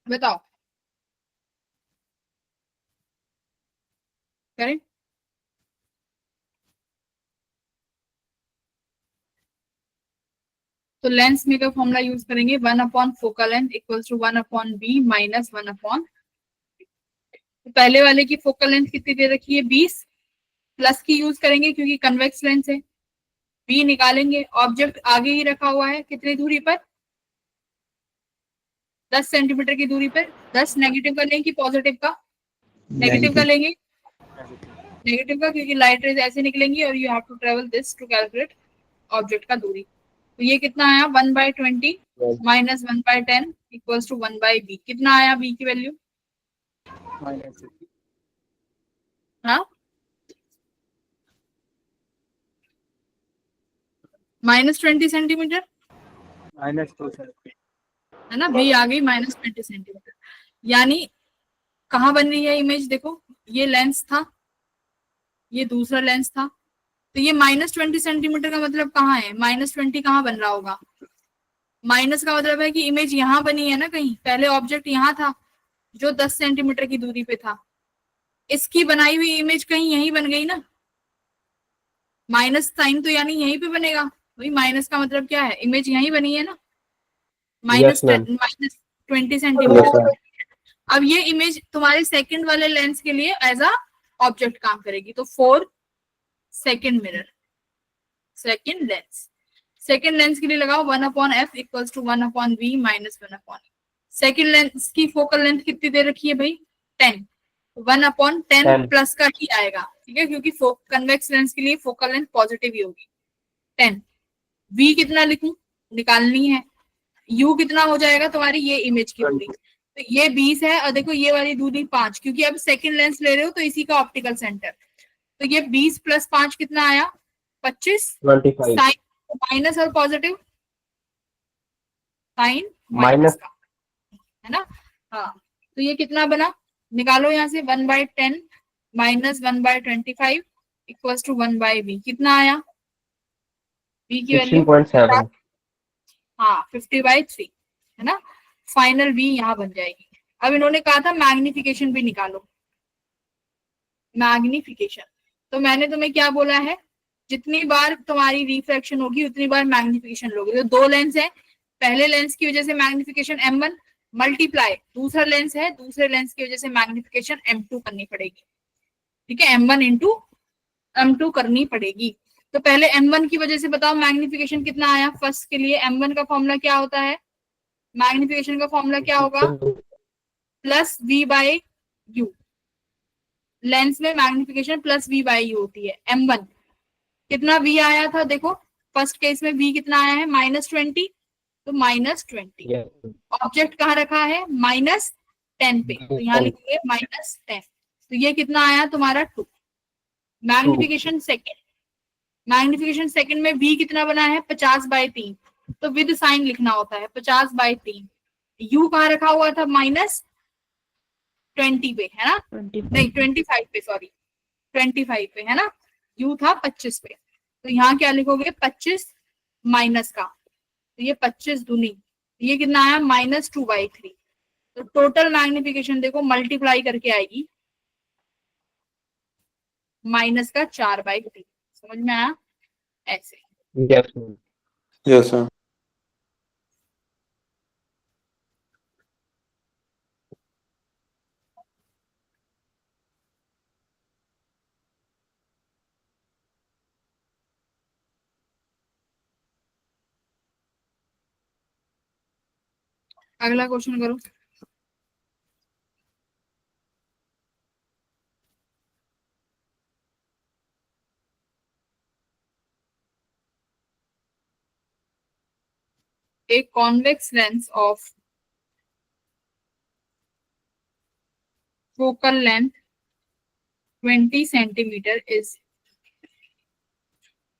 [SPEAKER 1] बताओ, करें। तो लेंस मेकर फॉर्मूला यूज करेंगे, 1 upon focal length equals to 1 upon B minus 1 upon. तो पहले वाले की फोकल लेंथ कितनी दे रखी है, 20, प्लस की यूज करेंगे क्योंकि कन्वेक्स लेंस है। बी निकालेंगे, ऑब्जेक्ट आगे ही रखा हुआ है, कितनी दूरी पर, 10 सेंटीमीटर की दूरी पर। 10 नेगेटिव का लेंगे कि पॉजिटिव का, नेगेटिव का लेंगे, नेगेटिव का, क्योंकि लाइट रेज ऐसे निकलेंगी और you have to travel this to calculate object का दूरी। तो ये कितना आया, 1/20 माइनस 1/10 इक्वल्स टू 1/b। कितना आया b की वैल्यू, हाँ -20 सेंटीमीटर है ना, b आ गई -20 सेंटीमीटर। यानी कहाँ बन रही है इमेज, देखो ये लेंस था, ये दूसरा लेंस था, तो ये -20 सेंटीमीटर का मतलब कहाँ है, -20 कहाँ बन रहा होगा, माइनस का मतलब है कि इमेज यहाँ बनी है ना कहीं, पहले ऑब्जेक्ट यहाँ था जो 10 सेंटीमीटर की दूरी पे था, इसकी बनाई हुई इमेज कहीं यहीं बन गई ना, माइनस साइन तो यानी यहीं पे बनेगा, वही माइनस का मतलब क्या है, इमेज यही बनी है ना,
[SPEAKER 5] Yes, ma'am.
[SPEAKER 1] Minus 20
[SPEAKER 3] Yes,
[SPEAKER 1] centimetre.
[SPEAKER 3] sir.
[SPEAKER 1] अब ये इमेज तुम्हारे सेकंड वाले लेंस के लिए एज अ ऑब्जेक्ट काम करेगी, तो 4 सेकंड मिरर, सेकंड लेंस के लिए लगाओ 1/f equals to 1/v minus 1/e। Second lens की फोकल लेंथ कितनी दे रखी है भाई, 10, 1/10
[SPEAKER 5] 10.
[SPEAKER 1] प्लस का ही आएगा, ठीक है, क्योंकि कन्वेक्स लेंस के लिए फोकल लेंथ पॉजिटिव ही होगी 10। v कितना लिखूं, निकालनी है, u कितना हो जाएगा तुम्हारी ये इमेज की दूरी, तो ये 20 है, और देखो ये वाली दूरी 5, क्योंकि अब सेकंड लेंस ले रहे हो तो इसी का ऑप्टिकल सेंटर, तो ये 20 प्लस 5 कितना आया 25,
[SPEAKER 5] 25.
[SPEAKER 1] साइन माइनस और पॉजिटिव, साइन माइनस
[SPEAKER 5] Minus.
[SPEAKER 1] का, है ना। हाँ, तो ये कितना बना, निकालो यहाँ से 1/10 माइनस 1/25 इक्वल्स टू 1/v, कितना आया v की वैल्यू
[SPEAKER 5] 16.7.
[SPEAKER 1] हाँ 50/3, है ना। फाइनल v यहाँ बन जाएगी। अब इन्होंने कहा था मैग्निफिकेशन भी निकालो, मैग्निफिकेशन, तो मैंने तुम्हें क्या बोला है, जितनी बार तुम्हारी रिफ्रैक्शन होगी उतनी बार मैग्निफिकेशन लोगे। तो दो लेंस है, पहले लेंस की वजह से मैग्निफिकेशन m1 मल्टीप्लाई, दूसरा लेंस है, दूसरे लेंस की वजह से मैग्निफिकेशन m2 करनी पड़ेगी, ठीक है, m1 इंटू m2 करनी पड़ेगी। तो पहले m1 की वजह से बताओ मैग्निफिकेशन कितना आया, फर्स्ट के लिए m1 का फॉर्मूला क्या होता है, मैग्निफिकेशन का फॉर्मूला क्या होगा, प्लस v/u, लेंस में मैग्निफिकेशन प्लस v/u होती है। m1 कितना v आया था, देखो फर्स्ट केस में v कितना आया है -20, तो -20,
[SPEAKER 5] Yes.
[SPEAKER 1] ऑब्जेक्ट कहाँ रखा है -10 पे, तो यहाँ लिखिए -10, तो ये कितना आया तुम्हारा 2। मैग्निफिकेशन सेकंड में v कितना बना है 50/3, तो विद साइन लिखना होता है 50/3, u कहाँ रखा हुआ था -20 पे, है ना,
[SPEAKER 2] 25
[SPEAKER 1] नहीं 25 पे, सॉरी 25 पे, है ना, u था 25 पे, तो यहाँ क्या लिखोगे 25 माइनस का, तो ये 25 दूनी, ये कितना आया -2/3, तो टोटल मैग्निफिकेशन देखो मल्टीप्लाई करके आएगी माइनस का 4/3, समझ में आया, ऐसे।
[SPEAKER 5] Yes, ma'am.
[SPEAKER 3] Yes, sir.
[SPEAKER 1] अगला क्वेश्चन करो। A convex lens of focal length 20 centimeter is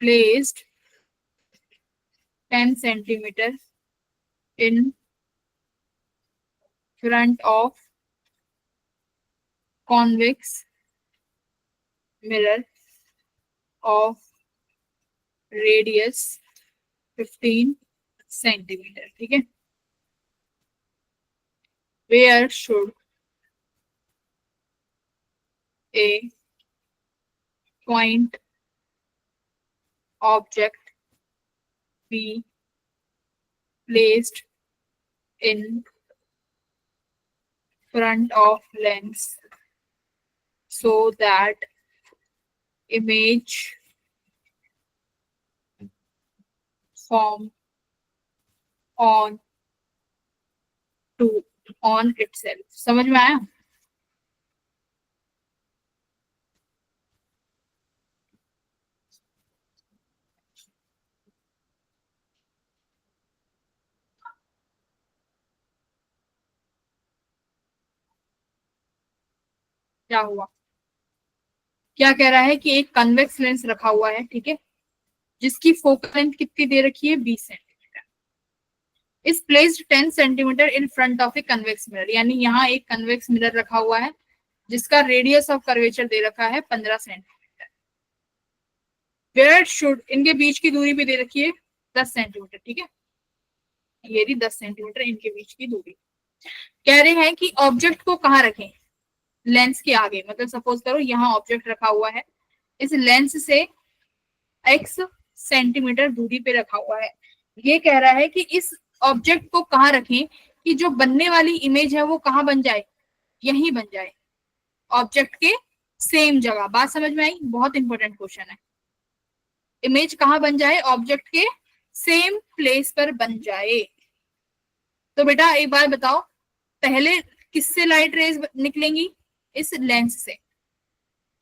[SPEAKER 1] placed 10 centimeter in front of convex mirror of radius 15 centimeter, ठीक है। Where should a point object be placed in front of lens so that image form on itself, समझ में आया। क्या हुआ, क्या कह रहा है कि एक कन्वेक्स लेंस रखा हुआ है, ठीक है, जिसकी फोकल लेंथ कितनी दे रखी है 20 centimetre, is placed 10 centimetre in front of a convex mirror, यानी यहाँ एक कन्वेक्स मिरर रखा हुआ है जिसका रेडियस ऑफ कर्वेचर दे रखा है 15 सेंटीमीटर। वेयर शुड, इनके बीच की दूरी भी दे रखी है 10 सेंटीमीटर, ठीक है, ये भी 10 सेंटीमीटर इनके बीच की दूरी। कह रहे हैं कि ऑब्जेक्ट को कहाँ रखें, लेंस के आगे, मतलब सपोज करो यहाँ ऑब्जेक्ट रखा हुआ है, इस लेंस से x सेंटीमीटर दूरी पे रखा हुआ है। ये कह रहा है कि इस ऑब्जेक्ट को कहाँ रखें कि जो बनने वाली इमेज है वो कहाँ बन जाए, यहीं बन जाए, ऑब्जेक्ट के सेम जगह। बात समझ में आई? बहुत इंपॉर्टेंट क्वेश्चन है। इमेज कहाँ बन जाए? ऑब्जेक्ट के सेम प्लेस पर बन जाए। तो बेटा एक बार बताओ, पहले किससे लाइट रेज निकलेंगी? इस लेंस से।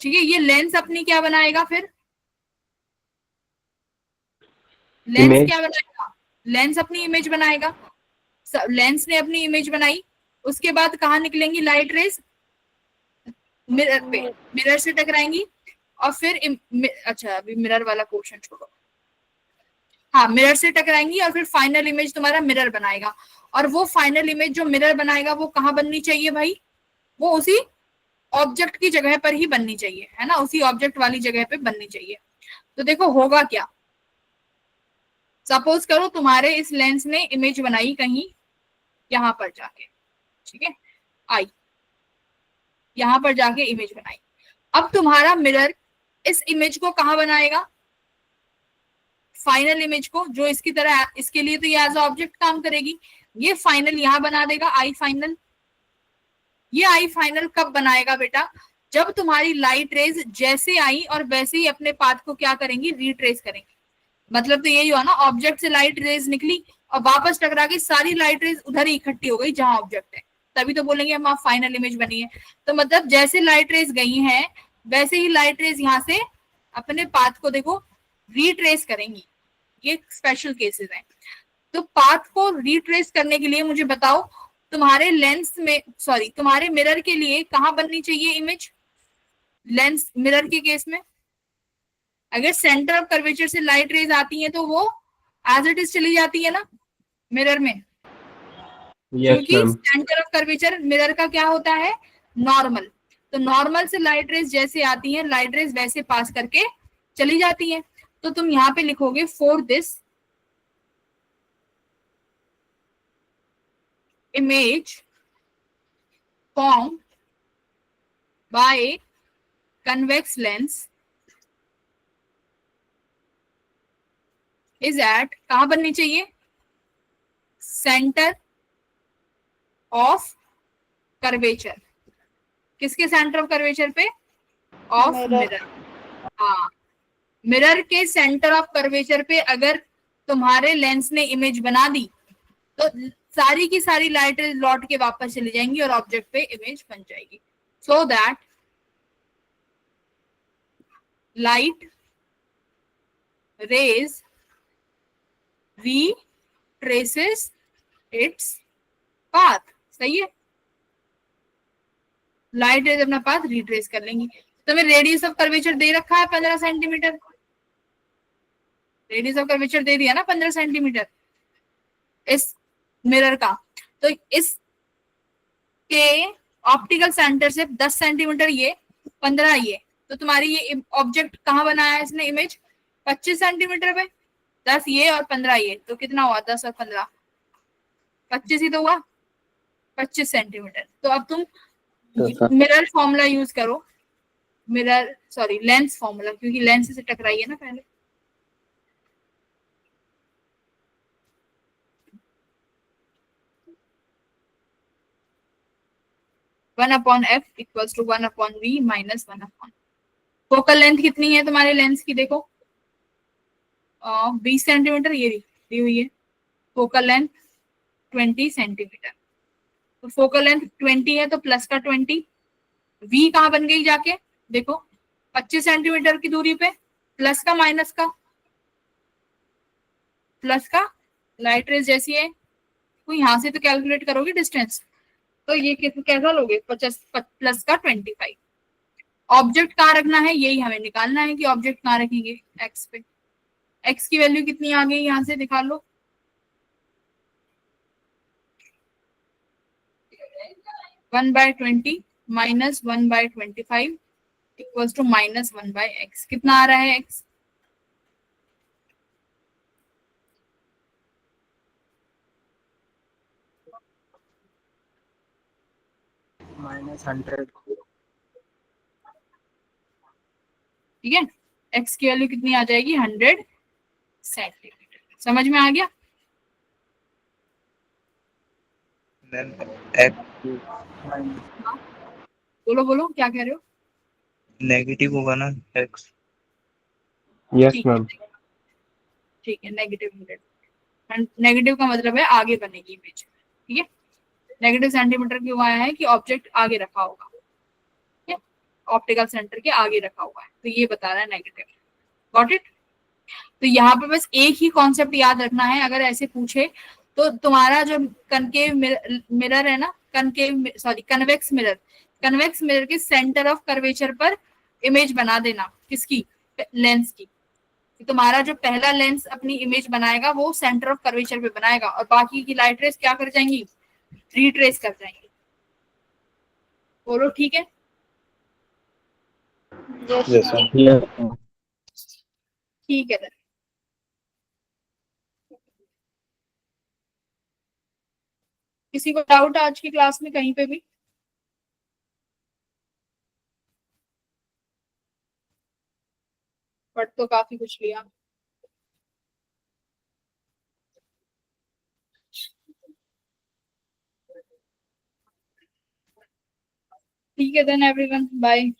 [SPEAKER 1] ठीक है, ये लेंस अपनी क्या बनाएगा फिर? Lens
[SPEAKER 5] Image.
[SPEAKER 1] क्या बनाएगा? लेंस अपनी इमेज बनाएगा। लेंस ने अपनी इमेज बनाई, उसके बाद कहाँ निकलेंगी लाइट रेज? मिरर पे, मिरर से टकराएंगी और फिर अच्छा अभी मिरर वाला क्वेश्चन छोड़ो। हाँ, मिरर से टकराएंगी और फिर फाइनल इमेज तुम्हारा मिरर बनाएगा। और वो फाइनल इमेज जो मिरर बनाएगा वो कहाँ बननी चाहिए भाई? वो उसी ऑब्जेक्ट की जगह पर ही बननी चाहिए, है ना, उसी ऑब्जेक्ट वाली जगह पे बननी चाहिए। तो देखो होगा क्या, सपोज करो तुम्हारे इस लेंस ने इमेज बनाई कहीं यहां पर जाके, ठीक है, आई यहां पर जाके इमेज बनाई। अब तुम्हारा मिरर इस इमेज को कहाँ बनाएगा? फाइनल इमेज को, जो इसकी तरह, इसके लिए तो ये एज ऑब्जेक्ट काम करेगी। ये फाइनल यहां बना देगा, आई फाइनल। ये आई फाइनल कब बनाएगा बेटा? जब तुम्हारी लाइट रेज जैसे आई और वैसे ही अपने पाथ को क्या करेंगी? रिट्रेस करेंगी। मतलब तो यही हुआ ना, ऑब्जेक्ट से लाइट रेज निकली और वापस टकरा के सारी लाइट रेज उधर ही इकट्ठी हो गई जहां ऑब्जेक्ट है, तभी तो बोलेंगे हम फाइनल इमेज बनी है। तो मतलब जैसे लाइट रेज गई हैं वैसे ही लाइट रेज यहाँ से अपने पाथ को देखो रिट्रेस करेंगी। ये स्पेशल केसेस हैं। तो पाथ को रिट्रेस करने के लिए मुझे बताओ, तुम्हारे लेंस में, सॉरी तुम्हारे मिरर के लिए कहाँ बननी चाहिए इमेज? लेंस मिरर के केस में अगर सेंटर ऑफ कर्वेचर से लाइट रेज आती है तो वो एज इट इज चली जाती है ना मिरर में,
[SPEAKER 5] Yes,
[SPEAKER 1] क्योंकि
[SPEAKER 5] ma'am.
[SPEAKER 1] Centre of curvature mirror का क्या होता है? नॉर्मल। तो नॉर्मल से लाइट रेज जैसे आती है, लाइट रेज वैसे पास करके चली जाती है। तो तुम यहाँ पे लिखोगे for this image formed by convex lens is at, कहाँ बननी चाहिए? Centre of curvature. किसके सेंटर ऑफ कर्वेचर पे? Of mirror. हाँ, मिरर के सेंटर ऑफ कर्वेचर पे अगर तुम्हारे लेंस ने इमेज बना दी तो सारी की सारी लाइट लौट के वापस चली जाएंगी और ऑब्जेक्ट पे इमेज बन जाएगी। So that light rays retraces its path। सही है, लाइट रेज अपना पाथ रिट्रेस कर लेंगी। तो मैं रेडियस ऑफ कर्वेचर दे रखा है 15 सेंटीमीटर, रेडियस ऑफ कर्वेचर दे दिया ना 15 सेंटीमीटर इस मिरर का। तो इस के ऑप्टिकल सेंटर से 10 सेंटीमीटर ये, 15 ये, तो तुम्हारी ये ऑब्जेक्ट कहाँ बनाया है इसने इमेज? 25 सेंटीमीटर पे। 10 ये और 15 ये, तो कितना हुआ? 10 और 15 25 ही तो हुआ, 25 सेंटीमीटर। तो अब तुम मिरर फॉर्मूला यूज करो, मिरर सॉरी लेंस फॉर्मूला, क्योंकि लेंस से टकराई है ना पहले। One upon F equals to 1/v minus 1/। Focal length कितनी है तुम्हारे लेंस की? देखो 20 सेंटीमीटर ये दी हुई है, फोकल लेंथ 20 सेंटीमीटर। तो फोकल लेंथ 20 है तो प्लस का 20, v कहाँ बन गई जाके? देखो 25 सेंटीमीटर की दूरी पे, प्लस का माइनस का, प्लस का लाइट रेज जैसी है तो यहाँ से तो कैलकुलेट करोगे डिस्टेंस, तो ये कैसा लोगे? 50 प्लस का 25। ऑब्जेक्ट कहाँ रखना है यही हमें निकालना है कि ऑब्जेक्ट कहाँ रखेंगे? एक्स पे। एक्स की वैल्यू कितनी आ गई यहाँ से दिखा लो। One by 20 minus 1/25 equals to minus 1/x। कितना आ रहा है x?
[SPEAKER 4] -100।
[SPEAKER 1] ठीक है, x की वैल्यू कितनी आ जाएगी? 100 सेंटीमीटर। समझ में आ गया?
[SPEAKER 6] मैम
[SPEAKER 1] बोलो बोलो क्या कह रहे हो?
[SPEAKER 6] नेगेटिव होगा ना x?
[SPEAKER 5] Yes,
[SPEAKER 1] ठीक है,
[SPEAKER 5] ma'am.
[SPEAKER 1] ठीक है, नेगेटिव 100। नेगेटिव का मतलब है आगे बनेगी इमेज, ठीक है। नेगेटिव सेंटीमीटर क्यों आया है? कि ऑब्जेक्ट आगे रखा होगा, ठीक है, ऑप्टिकल सेंटर के आगे रखा हुआ है, तो ये बता रहा है नेगेटिव। Got it? तो यहाँ पे बस एक ही कॉन्सेप्ट याद रखना है, अगर ऐसे पूछे तो तुम्हारा जो कनकेव मिरर है ना, कन्वेक्स मिरर के सेंटर ऑफ कर्वेचर पर इमेज बना देना। किसकी? लेंस की। तुम्हारा जो पहला लेंस अपनी इमेज बनाएगा वो सेंटर ऑफ कर्वेचर पे बनाएगा, और बाकी की लाइट रेस क्या कर जाएंगी? रिट्रेस कर जाएंगी। बोलो ठीक है?
[SPEAKER 3] Yes, sir.
[SPEAKER 5] Yes.
[SPEAKER 1] ठीक है then। किसी को डाउट आज की क्लास में कहीं पे भी? पढ़ तो काफी कुछ लिया। ठीक है देन एवरीवन, बाय।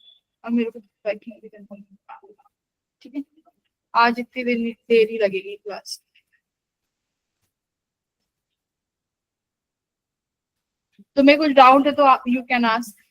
[SPEAKER 1] अब मेरे को बैठने भी करना है, ठीक है। आज इतनी देरी लगेगी क्लास। तुम्हें कुछ डाउट है तो यू कैन आस्क।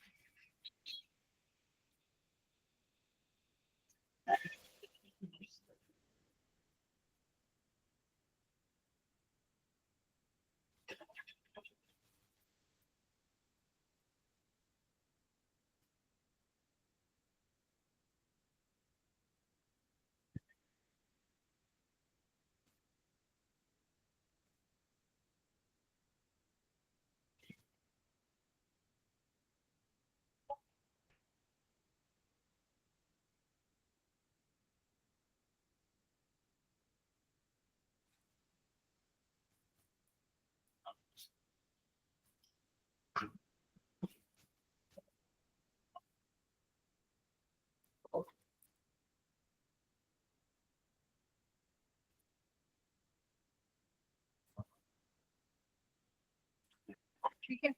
[SPEAKER 1] ठीक है,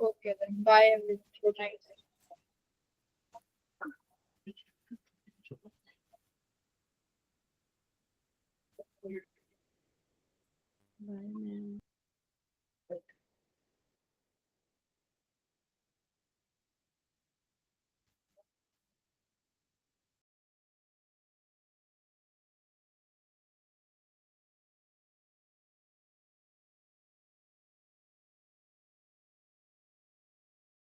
[SPEAKER 1] okay then bye everyone, good night.